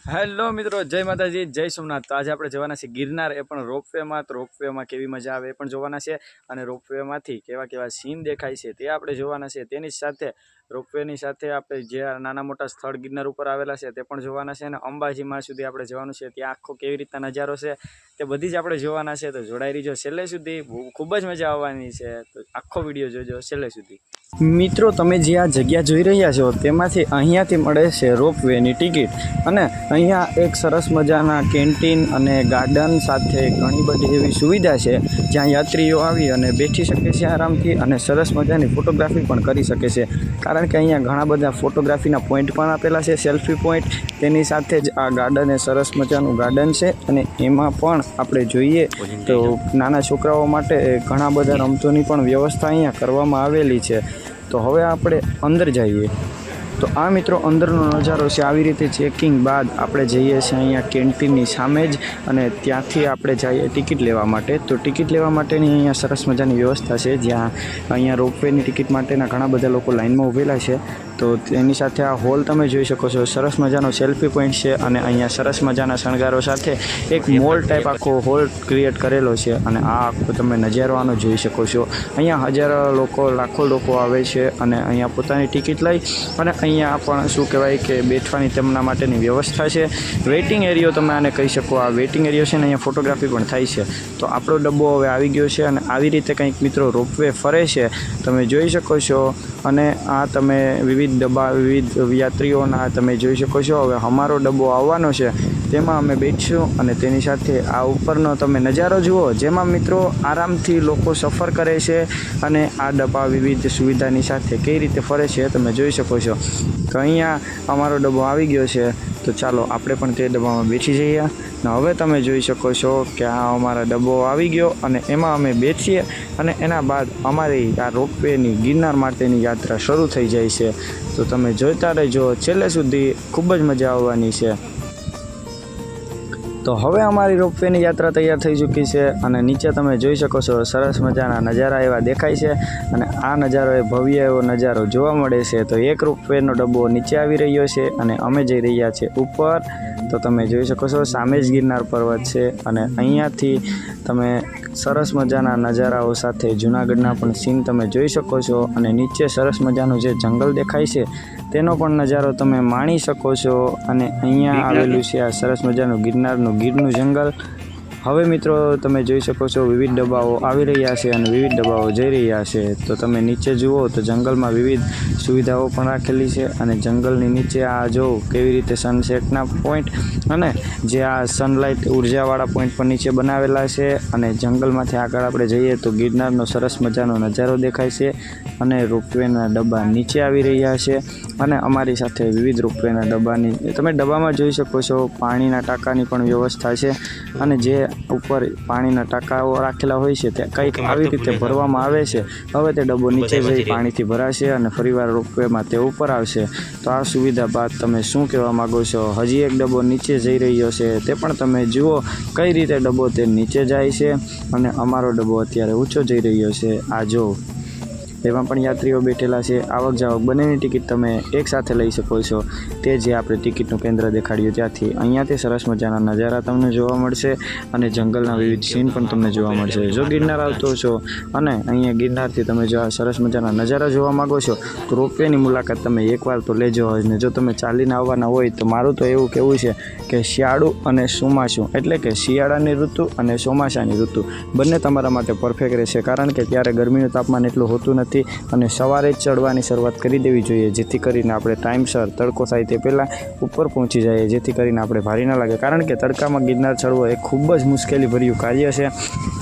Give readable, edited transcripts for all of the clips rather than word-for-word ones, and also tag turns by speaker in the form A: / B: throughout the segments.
A: Hello મિત્રો, જય માતાજી, જય સોમનાથ। તો આજે આપણે જવાના છે ગિરનાર, એ પણ રોપવેમાં। તો રોપવેમાં કેવી મજા આવે એ પણ જોવાના છે, અને રોપવેમાંથી કેવા કેવા સીન દેખાય છે તે આપણે જોવાના છે। તેની સાથે રોપવેની સાથે આપણે જે નાના મોટા સ્થળ ગિરનાર ઉપર આવેલા છે તે પણ જોવાના છે, અને અંબાજીમાં સુધી આપણે જવાનું છે। ત્યાં આખો કેવી રીતના નજારો છે તે બધી જ આપણે જોવાના છે। તો જોડાઈ રહીજો છેલ્લે સુધી, ખૂબ જ મજા આવવાની છે। તો આખો વિડીયો જોજો છેલ્લે સુધી। મિત્રો, તમે જે આ જગ્યા જોઈ રહ્યા છો તેમાંથી અહીંયાથી મળે છે રોપવેની ટિકિટ, અને અહીંયા એક સરસ મજાના કેન્ટીન અને ગાર્ડન સાથે ઘણી બધી એવી સુવિધા છે જ્યાં યાત્રીઓ આવી અને બેઠી શકે છે આરામથી, અને સરસ મજાની ફોટોગ્રાફી પણ કરી શકે છે। કારણ કે અહીંયા ઘણા બધા ફોટોગ્રાફીના પોઈન્ટ પણ આપેલા છે, સેલ્ફી પોઈન્ટ। તેની સાથે જ આ ગાર્ડન એ સરસ મજાનું ગાર્ડન છે, અને એમાં પણ આપણે જોઈએ તો નાના છોકરાઓ માટે ઘણા બધા રમતોની પણ વ્યવસ્થા અહીંયા કરવામાં આવેલી છે। તો હવે આપણે અંદર જઈએ। તો આ મિત્રો અંદરનો નજારો છે। આવી રીતે ચેકિંગ બાદ આપણે જઈએ છીએ અહીંયા કેન્ટીનની સામે જ, અને ત્યાંથી આપણે જઈએ ટિકિટ લેવા માટે। તો ટિકિટ લેવા માટેની અહીંયા સરસ મજાની વ્યવસ્થા છે, જ્યાં અહીંયા રોપવેની ટિકિટ માટેના ઘણા બધા લોકો લાઇનમાં ઊભેલા છે। તો તેની સાથે આ હોલ તમે જોઈ શકો છો, સરસ મજાનો સેલ્ફી પોઈન્ટ છે, અને અહીંયા સરસ મજાના શણગારો સાથે એક મોલ ટાઈપ આખો હોલ ક્રિએટ કરેલો છે, અને આ આખો તમે નજારો આનો જોઈ શકો છો। અહીંયા હજારો લોકો, લાખો લોકો આવે છે, અને અહીંયા પોતાની ટિકિટ લઈ અને અહીંયા પણ શું કહેવાય કે બેઠવાની તેમના માટેની વ્યવસ્થા છે। વેઇટિંગ એરિયો તમે આને કહી શકો। આ વેઇટિંગ એરિયો છે ને અહીંયા ફોટોગ્રાફી પણ થાય છે। તો આપણો ડબ્બો હવે આવી ગયો છે, અને આવી રીતે કંઈક મિત્રો રોપવે ફરે છે, તમે જોઈ શકો છો। અને આ તમે વિવિધ ડબ્બા, વિવિધ યાત્રીઓના તમે જોઈ શકો છો। હવે અમારો ડબ્બો આવવાનો છે, તેમાં અમે બેઠીશું, અને તેની સાથે આ ઉપરનો તમે નજારો જુઓ, જેમાં મિત્રો આરામથી લોકો સફર કરે છે, અને આ ડબ્બા વિવિધ સુવિધાની સાથે કઈ રીતે ફરે છે તમે જોઈ શકો છો। તો અહીંયા અમારો ડબ્બો આવી ગયો છે, તો ચાલો આપણે પણ તે ડબ્બામાં બેસી જઈએ। ને હવે તમે જોઈ શકો છો કે આ અમારા ડબ્બો આવી ગયો, અને એમાં અમે બેસીએ, અને એના બાદ અમારી આ રોપવેની ગિરનાર માટેની યાત્રા શરૂ થઈ જાય છે। તો તમે જોઈતા રહેજો છેલ્લે સુધી, ખૂબ જ મજા આવવાની છે। તો હવે અમારી રોપવેની યાત્રા તૈયાર થઈ ચૂકી છે, અને નીચે તમે જોઈ શકો છો સરસ મજાના નજારા એવા દેખાય છે, અને આ નજારો એ ભવ્ય એવો નજારો જોવા મળે છે। તો એક રોપવેનો ડબ્બો નીચે આવી રહ્યો છે, અને અમે જઈ રહ્યા છીએ ઉપર। તો તમે જોઈ શકો છો સામે જ ગિરનાર પર્વત છે, અને અહીંયાથી તમે સરસ મજાના નજારાઓ સાથે જૂનાગઢના પણ સીન તમે જોઈ શકો છો, અને નીચે સરસ મજાનું જે જંગલ દેખાય છે તેનો પણ નજારો તમે માણી શકો છો। અને અહીંયા આવેલું છે આ સરસ મજાનું ગીરનું જંગલ। હવે મિત્રો તમે જોઈ શકો છો વિવિધ ડબ્બાઓ આવી રહ્યા છે, અને વિવિધ ડબ્બાઓ જઈ રહ્યા છે। તો તમે નીચે જુઓ તો જંગલમાં વિવિધ સુવિધાઓ પણ રાખેલી છે, અને જંગલની નીચે આ જો કેવી રીતે સનસેટના પોઈન્ટ અને જે આ સનલાઇટ ઉર્જાવાળા પોઈન્ટ પણ નીચે બનાવેલા છે। અને જંગલમાંથી આગળ આપણે જઈએ તો ગિરનારનો સરસ મજાનો નજારો દેખાય છે, અને રોપવેના ડબ્બા નીચે આવી રહ્યા છે, અને અમારી સાથે વિવિધ રોપવેના ડબ્બાની તમે ડબ્બામાં જોઈ શકો છો પાણીના ટાંકાની પણ વ્યવસ્થા છે, અને જે ઉપર પાણીના ટાંકાઓ રાખેલા હોય છે તે કંઈક આવી રીતે ભરવામાં આવે છે। હવે તે ડબ્બો નીચે જઈ પાણીથી ભરાશે, અને ફરીવાર રોપવેમાં તે ઉપર આવશે। તો આ સુવિધા બાદ તમે શું કહેવા માગો છો? હજી એક ડબ્બો નીચે જઈ રહ્યો છે, તે પણ તમે જુઓ કઈ રીતે ડબ્બો તે નીચે જાય છે, અને અમારો ડબ્બો અત્યારે ઊંચો જઈ રહ્યો છે। આ જો તેમાં પણ યાત્રીઓ બેઠેલા છે। આવક જાવક બંનેની ટિકિટ તમે એકસાથે લઈ શકો છો, તે જે આપણે ટિકિટનું કેન્દ્ર દેખાડ્યું ત્યાંથી। અહીંયાથી સરસ મજાના નજારા તમને જોવા મળશે, અને જંગલના વિવિધ સીન પણ તમને જોવા મળશે। જો ગિરનાર આવતો છો અને અહીંયા ગિરનારથી તમે જો આ સરસ મજાના નજારા જોવા માગો છો, તો રોપવેની મુલાકાત તમે એકવાર તો લેજો જ ને। જો તમે ચાલીને આવવાના હોય તો મારું તો એવું કહેવું છે કે શિયાળું અને ચોમાસું, એટલે કે શિયાળાની ઋતુ અને ચોમાસાની ઋતુ બંને તમારા માટે પરફેક્ટ રહેશે, કારણ કે ત્યારે ગરમીનું તાપમાન એટલું હોતું નથી, અને સવારે જ ચડવાની શરૂઆત કરી દેવી જોઈએ, જેથી કરીને આપણે ટાઈમસર તડકો થાય તે પહેલાં ઉપર પહોંચી જઈએ, જેથી કરીને આપણે ભારી ના લાગે। કારણ કે તડકામાં ગિરનાર ચડવો એ ખૂબ જ મુશ્કેલીભર્યું કાર્ય છે,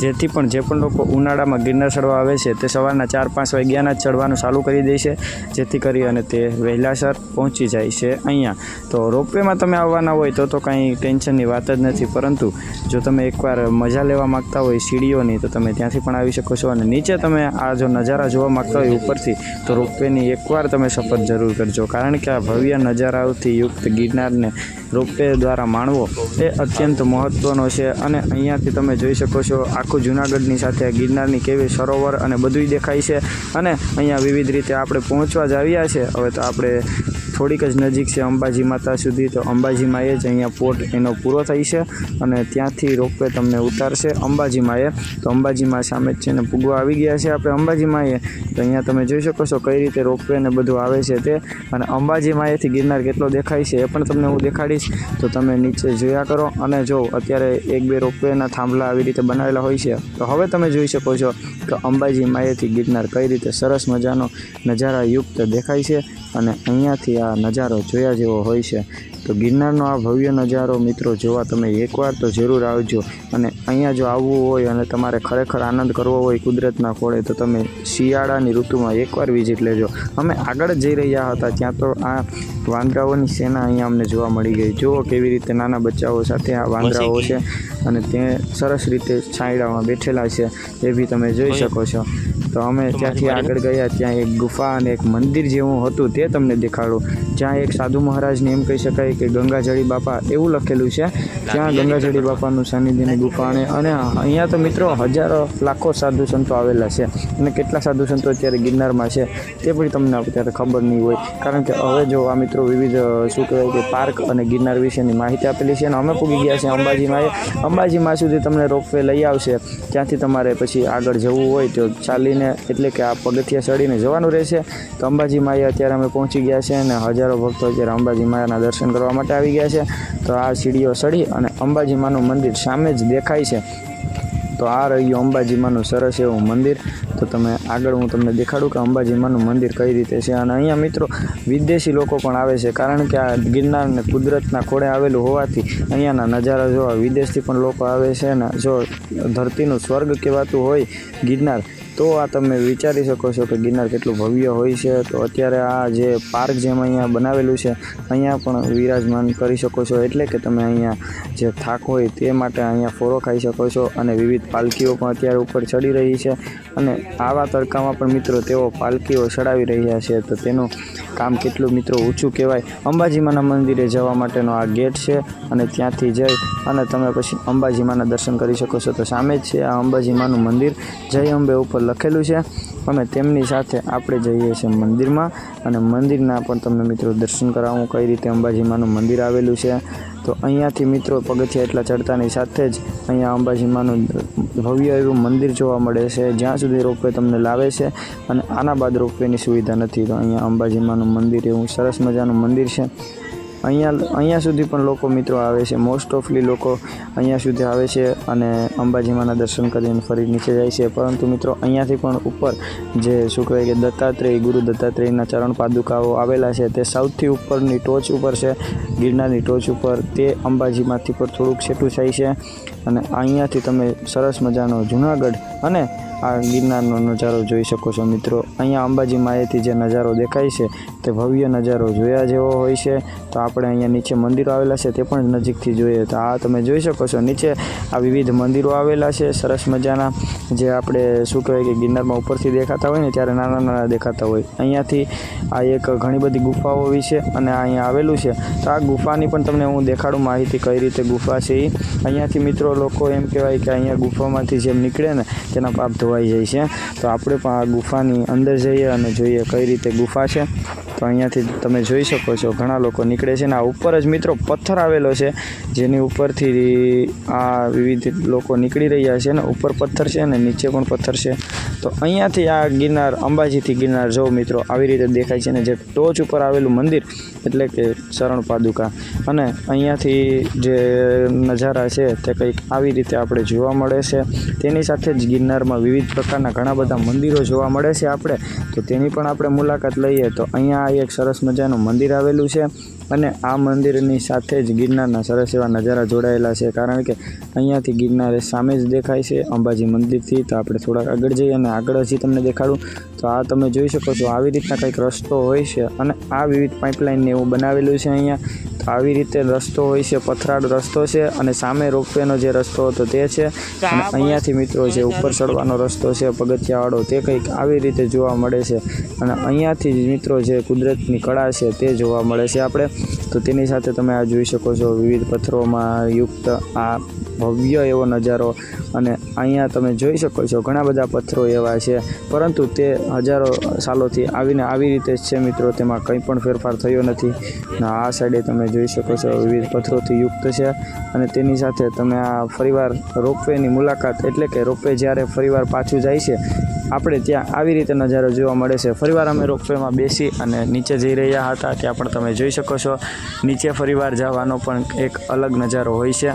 A: જેથી પણ જે પણ લોકો ઉનાળામાં ગિરનાર ચડવા આવે છે તે સવારના 4-5 વાગ્યાના જ ચડવાનું ચાલુ કરી દે છે, જેથી કરી અને તે વહેલાસર પહોંચી જાય છે અહીંયા। તો રોપવેમાં તમે આવવાના હોય તો કાંઈ ટેન્શનની વાત જ નથી, પરંતુ જો તમે એકવાર મજા લેવા માગતા હોય સીડીઓની તો તમે ત્યાંથી પણ આવી શકો છો, અને નીચે તમે આ જો નજારા જોવા માગતા હોય ઉપરથી, તો રોપવેની એકવાર તમે સફર જરૂર કરજો, કારણ કે આ ભવ્ય નજારાઓથી યુક્ત ગિરનારને રોપવે દ્વારા માણવો એ અત્યંત મહત્ત્વનો છે। અને અહીંયાથી તમે જોઈ શકો છો આખું જૂનાગઢની સાથે ગિરનારની કેવી સરોવર અને બધુંય દેખાય છે, અને અહીંયા વિવિધ રીતે આપણે પહોંચવા જ આવ્યા છે। હવે તો આપણે થોડીક જ નજીક છે અંબાજી માતા સુધી, તો અંબાજી માએ જ અહીંયા પોટ એનો પૂરો થાય છે અને ત્યાંથી રોપવે તમને ઉતારશે અંબાજી માએ. તો અંબાજી માં સામે જ છે ને પૂગવા આવી ગયા છે આપણે અંબાજી માએ. તો અહીંયા તમે જોઈ શકો છો કઈ રીતે રોપવે ને બધું આવે છે તે, અને અંબાજી માએથી ગિરનાર કેટલો દેખાય છે એ પણ તમને હું દેખાડીશ. તો તમે નીચે જોયા કરો અને જો અત્યારે 1-2 રોપવેના થાંભલા આવી રીતે બનાવેલા હોય છે. તો હવે તમે જોઈ શકો છો કે અંબાજી માએથી ગિરનાર કઈ રીતે સરસ મજાનો નજારા યુક્ત દેખાય છે અને અહીંયાથી આ નજારો જોયા જેવો હોય છે. તો ગિરનારનો આ ભવ્ય નજારો મિત્રો જોવા તમે એકવાર તો જરૂર આવજો. અને અહીંયા જો આવવું હોય અને તમારે ખરેખર આનંદ કરવો હોય કુદરતના ખોળે, તો તમે શિયાળાની ઋતુમાં એકવાર વિઝિટ લેજો. અમે આગળ જ જઈ રહ્યા હતા ત્યાં તો આ વાંદરાઓની સેના અહીંયા અમને જોવા મળી ગઈ. જુઓ કેવી રીતે નાના બચ્ચાઓ સાથે આ વાંદરાઓ છે અને તે સરસ રીતે છાંયડામાં બેઠેલા છે એ બી તમે જોઈ શકો છો. તો અમે ત્યાંથી આગળ ગયા, ત્યાં એક ગુફા અને એક મંદિર જેવું હતું તે તમને દેખાડું, જ્યાં એક સાધુ મહારાજને એમ કહી શકાય કે ગંગાજળી બાપા એવું લખેલું છે. ત્યાં ગંગાજળી બાપાનું સાનિધ્યની ગુફા અને અહીંયા તો મિત્રો હજારો લાખો સાધુ સંતો આવેલા છે. અને કેટલા સાધુ સંતો અત્યારે ગિરનારમાં છે તે પણ તમને અત્યારે ખબર નહીં હોય, કારણ કે હવે જો આ મિત્રો વિવિધ શું કહેવાય કે પાર્ક અને ગિરનાર વિશેની માહિતી આપેલી છે. અને અમે પૂગી ગયા છે અંબાજીમાં. અંબાજીમાં સુધી તમને રોપવે લઈ આવશે. ત્યાંથી તમારે પછી આગળ જવું હોય તો ચાલીને એટલે કે આ પગથિયા ચડીને જવાનું રહેશે. તો અંબાજી માએ અત્યારે અમે પહોંચી ગયા છે અને હજારો ભક્તો અત્યારે અંબાજી માના દર્શન કરવા માટે આવી ગયા છે. તો આ સીડીઓ ચડી અને અંબાજી માનું મંદિર સામે જ દેખાય છે. તો આ રહ્યું અંબાજી માનું સરસ એવું મંદિર. તો તમે આગળ હું તમને દેખાડું કે અંબાજી માનું મંદિર કઈ રીતે છે. અને અહીંયા મિત્રો વિદેશી લોકો પણ આવે છે, કારણ કે આ ગિરનારને કુદરતના ખોળે આવેલું હોવાથી અહીંયાના નજારા જોવા વિદેશથી પણ લોકો આવે છે. અને જો ધરતીનું સ્વર્ગ કહેવાતું હોય ગિરનાર, તો આ તમે વિચારી શકો છો કે ગિરનાર કેટલું ભવ્ય હોય છે. તો અત્યારે આ જે પાર્ક જેમ અહીંયા બનાવેલું છે અહીંયા પણ વિરાજમાન કરી શકો છો, એટલે કે તમે અહીંયા જે થાક હોય તે માટે અહીંયા ફોરો ખાઈ શકો છો. અને વિવિધ પાલખીઓ પણ અત્યારે ઉપર ચડી રહી છે અને આવા તડકામાં પણ મિત્રો તેઓ પાલખીઓ ચડાવી રહ્યા છે. તો તેનું કામ કેટલું મિત્રો ઊંચું કહેવાય. અંબાજીમાના મંદિરે જવા માટેનો આ ગેટ છે અને ત્યાંથી જઈ અને તમે પછી અંબાજીમાના દર્શન કરી શકો છો. તો સામે જ છે આ અંબાજીમાનું મંદિર, જય અંબે ઉપર લખેલું છે. અને તેમની સાથે આપણે જઈએ છીએ મંદિરમાં અને મંદિરના પણ તમને મિત્રો દર્શન કરાવું કઈ રીતે અંબાજીમાનું મંદિર આવેલું છે. તો અહીંયાથી મિત્રો પગથિયા એટલા ચડતાની સાથે જ અહીંયા અંબાજીમાનું ભવ્ય એવું મંદિર જોવા મળે છે, જ્યાં સુધી રોપવે તમને લાવે છે. અને આના બાદ રોપવેની સુવિધા નથી. તો અહીંયા અંબાજીમાનું મંદિર એવું સરસ મજાનું મંદિર છે. અહીંયા સુધી પણ લોકો મિત્રો આવે છે. મોસ્ટ ઓફલી લોકો અહીંયા સુધી આવે છે અને અંબાજીમાના દર્શન કરીને ફરી નીચે જાય છે. પરંતુ મિત્રો અહીંયાથી પણ ઉપર જે શું કહેવાય કે દત્તાત્રેય, ગુરુ દત્તાત્રેયના ચરણ પાદુકાઓ આવેલા છે, તે સૌથી ઉપરની ટોચ ઉપર છે, ગિરનારની ટોચ ઉપર. તે અંબાજીમાંથી પર થોડુંક છેટું થાય છે. અને અહીંયાથી તમે સરસ મજાનો જૂનાગઢ અને આ ગિરનારનો નજારો જોઈ શકો છો મિત્રો. અહીંયા અંબાજી માએથી જે નજારો દેખાય છે તે ભવ્ય નજારો જોયા જેવો હોય છે. તો આપણે અહીંયા નીચે મંદિરો આવેલા છે તે પણ નજીકથી જોઈએ. તો આ તમે જોઈ શકો છો નીચે આ વિવિધ મંદિરો આવેલા છે સરસ મજાના, જે આપણે શું કહેવાય કે ગિરનારમાં ઉપરથી દેખાતા હોય ને ત્યારે નાના નાના દેખાતા હોય. અહીંયાથી આ એક ઘણી બધી ગુફાઓ વિશે અને અહીંયા આવેલું છે. તો આ ગુફાની પણ તમને હું દેખાડું માહિતી કઈ રીતે ગુફા છે એ. અહીંયાથી મિત્રો લોકો એમ કહેવાય કે અહીંયા ગુફામાંથી જેમ નીકળે ને તેના પાપ ધોવાઈ જાય છે. તો આપણે પણ આ ગુફાની અંદર જઈએ અને જોઈએ કઈ રીતે ગુફા છે. તો અહીંયાથી તમે જોઈ શકો છો ઘણા લોકો નીકળે છે ને આ ઉપર જ મિત્રો પથ્થર આવેલો છે, જેની ઉપરથી આ વિવિધ લોકો નીકળી રહ્યા છે. ને ઉપર પથ્થર છે અને નીચે પણ પથ્થર છે. તો અહીંયાથી આ ગિરનાર, અંબાજીથી ગિરનાર જો મિત્રો આવી રીતે દેખાય છે. ને જે ટોચ ઉપર આવેલું મંદિર એટલે કે શરણ પાદુકા, અને અહીંયાથી જે નજારા છે તે કંઈક આવી રીતે આપણે જોવા મળે છે. તેની સાથે જ ગિરનારમાં વિવિધ પ્રકારના ઘણા બધા મંદિરો જોવા મળે છે આપણે, તો તેની પણ આપણે મુલાકાત લઈએ. તો અહીંયા એક સરસ મજાનું મંદિર આવેલું છે અને આ મંદિરની સાથે જ ગિરનારના સરસ એવા નજારા જોડાયેલા છે, કારણ કે અહીંયાથી ગિરનાર સામે જ દેખાય છે અંબાજી મંદિરથી. તો આપણે થોડાક આગળ જઈએ અને આગળ હજી તમને દેખાડું. તો આ તમે જોઈ શકો છો આવી રીતના કંઈક રસ્તો હોય છે અને આ વિવિધ પાઇપલાઇનને એવું બનાવેલું છે અહીંયા. તો આવી રીતે રસ્તો હોય છે, પથરાળ રસ્તો છે અને સામે રોપવેનો જે રસ્તો હતો તે છે. અને અહીંયાથી મિત્રો જે ઉપર ચડવાનો રસ્તો છે પગથિયાવાળો, તે કંઈક આવી રીતે જોવા મળે છે. અને અહીંયાથી જ મિત્રો જે કુદરતની કળા છે તે જોવા મળે છે આપણે. તો તેની સાથે તમે આ જોઈ શકો છો વિવિધ પથ્થરોમાં યુક્ત આ ભવ્ય એવો નજારો. અને અહીંયા તમે જોઈ શકો છો ઘણા બધા પથ્થરો એવા છે, પરંતુ તે હજારો સાલોથી આવીને આવી રીતે જ છે મિત્રો, તેમાં કંઈ પણ ફેરફાર થયો નથી. અને આ સાઈડે તમે જોઈ શકો છો વિવિધ પથ્થરોથી યુક્ત છે. અને તેની સાથે તમે આ ફરીવાર રોપવેની મુલાકાત, એટલે કે રોપવે જ્યારે ફરીવાર પાછું જાય છે આપણે ત્યાં આવી રીતે નજારો જોવા મળે છે. ફરીવાર અમે રોપવેમાં બેસી અને નીચે જઈ રહ્યા હતા, ત્યાં પણ તમે જોઈ શકો છો નીચે ફરીવાર જવાનો પણ એક અલગ નજારો હોય છે.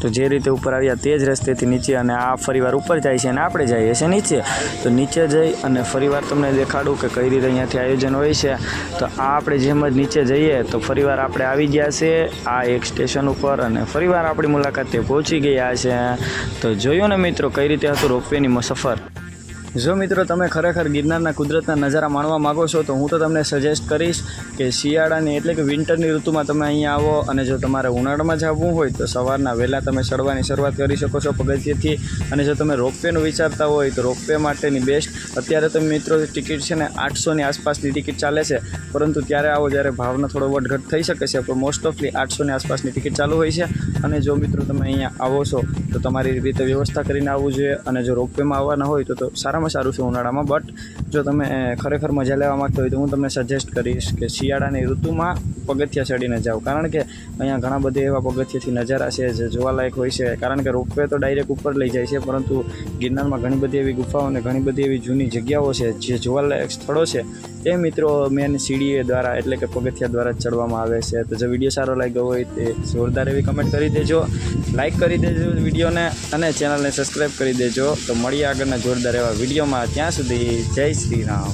A: તો જે રીતે ઉપર આવ્યા તે જ રસ્તેથી નીચે, અને આ ફરીવાર ઉપર જાય છે અને આપણે જઈએ છીએ નીચે. તો નીચે જઈ અને ફરીવાર તમને દેખાડું કે કઈ રીતે અહીંયાથી આયોજન હોય છે. તો આ આપણે જેમ જ નીચે જઈએ તો ફરીવાર આપણે આવી ગયા છે આ એક સ્ટેશન ઉપર, અને ફરીવાર આપણી મુલાકાતે પહોંચી ગયા છે. તો જોયું ને મિત્રો કઈ રીતે હતું રોપવેની સફર. જો મિત્રો તમે ખરેખર ગિરનારના કુદરતના નજારા માણવા માગો છો તો હું તો તમને સજેસ્ટ કરીશ કે શિયાળાની એટલે કે વિન્ટરની ઋતુમાં તમે અહીંયા આવો. અને જો તમારે ઉનાળામાં જવું હોય તો સવારના વહેલા તમે ચડવાની શરૂઆત કરી શકો છો પગથિયેથી. અને જો તમે રોપવેનું વિચારતા હોય તો રોપવે માટેની બેસ્ટ અત્યારે તો મિત્રો ટિકિટ છે ને 800ની આસપાસની ટિકિટ ચાલે છે, પરંતુ ત્યારે આવો જ્યારે ભાવનો થોડો વધઘટ થઈ શકે છે, પણ મોસ્ટ ઓફલી 800ની આસપાસની ટિકિટ ચાલુ હોય છે. અને જો મિત્રો તમે અહીંયા આવો છો તો તમારી રીતે વ્યવસ્થા કરીને આવવું જોઈએ. અને જો રોપવેમાં આવવાના હોય તો સારામાં સારું છે ઉનાળામાં. બટ જો તમે ખરેખર મજા લેવા માગતા હોય તો હું તમને સજેસ્ટ કરીશ કે શિયાળાની ઋતુમાં પગથિયા ચડીને જાઓ, કારણ કે અહીંયા ઘણા બધા એવા પગથિયાથી નજારા છે જે જોવાલાયક હોય છે. કારણ કે રોપવે તો ડાયરેક્ટ ઉપર લઈ જાય છે, પરંતુ ગિરનારમાં ઘણી બધી એવી ગુફાઓ અને ઘણી બધી એવી જૂની જગ્યાઓ છે જે જોવાલાયક સ્થળો છે એ મિત્રો મેન સીડી દ્વારા એટલે કે પગથિયા દ્વારા જ ચડવામાં આવે છે. તો જો વિડીયો સારો લાગ્યો હોય તે જોરદાર એવી કમેન્ટ કરી દેજો, લાઇક કરી દેજો વિડીયોને, અને ચેનલને સબસ્ક્રાઈબ કરી દેજો. તો મળીએ આગળના જોરદાર એવા વિડીયોમાં. ત્યાં સુધી જય શ્રી રામ.